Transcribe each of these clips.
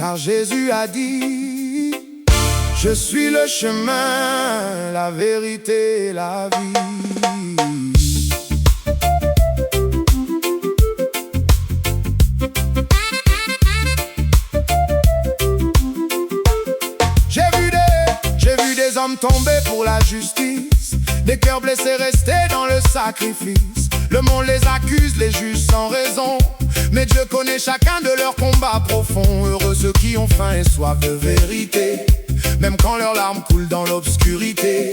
car Jésus a dit: je suis le chemin, la vérité et la vie. J'ai vu des hommes tomber pour la justice, des cœurs blessés rester dans le sacrifice. Le monde les accuse, les juge sans raison, mais Dieu connaît chacun de leurs combats profonds. Heureux ceux qui ont faim et soif de vérité, même quand leurs larmes coulent dans l'obscurité,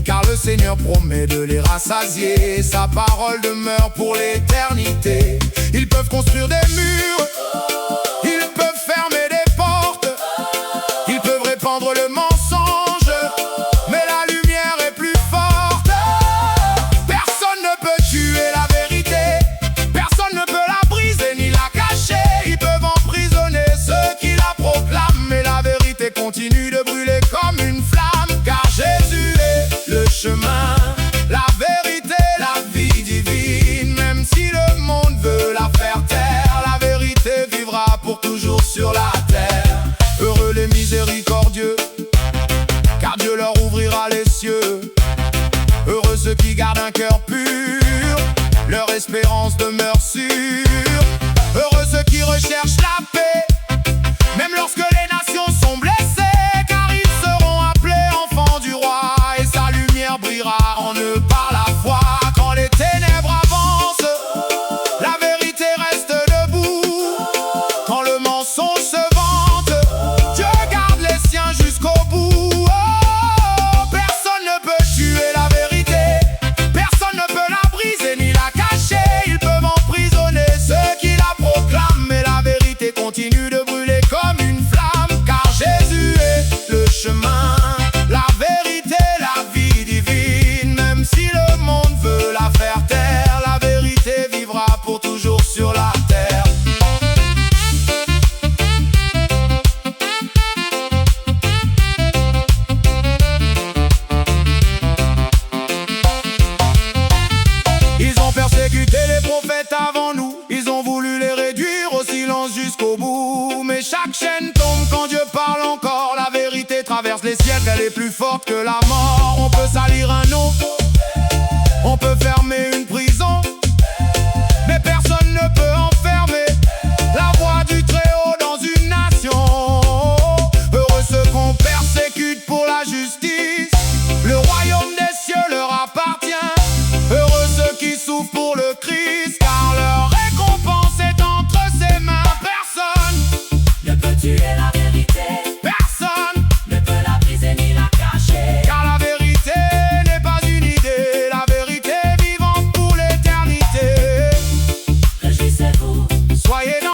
car le Seigneur promet de les rassasier. Sa parole demeure pour l'éternité. Ils peuvent construire des murs, ils peuvent fermer des portes, ils peuvent répandre le mensonge, mais la lumière est plus forte. Personne ne peut tuer la vérité, personne ne peut la briser ni la cacher. Ils peuvent emprisonner ceux qui la proclament, mais la vérité continue de brûler comme une flamme, car Jésus est le chemin, la vérité, la vie divine. Même si le monde veut la faire taire, la vérité vivra pour toujours sur la terre. Heureux les miséricordieux, car Dieu leur ouvrira les cieux. Heureux ceux qui gardent un cœur pur, leur espérance demeure sûre. Heureux ceux qui recherchent la paix, même lorsque les nations sont blessées, car ils seront appelés enfants du roi, et sa lumière brillera en eux par la foi. Quand les ténèbres avancent, la vérité reste debout. Quand le mensonge se vante, Dieu garde les siens jusqu'au bout. Oh, personne ne peut tuer la vérité, personne ne peut la briser ni la cacher. Ils peuvent emprisonner ceux qui la proclament, mais la vérité continue de brûler comme une flamme, car Jésus est le chemin, la vérité, la vie divine. Même si le monde veut la faire taire, la vérité vivra pour toujours sur la terre. Ils ont persécuté les prophètes avant nous, ils ont voulu les réduire au silence jusqu'au bout. Mais chaque chaîne tombe quand Dieu parle encore. La vérité traverse les siècles, elle est plus forte que la mort. On peut salir un nom,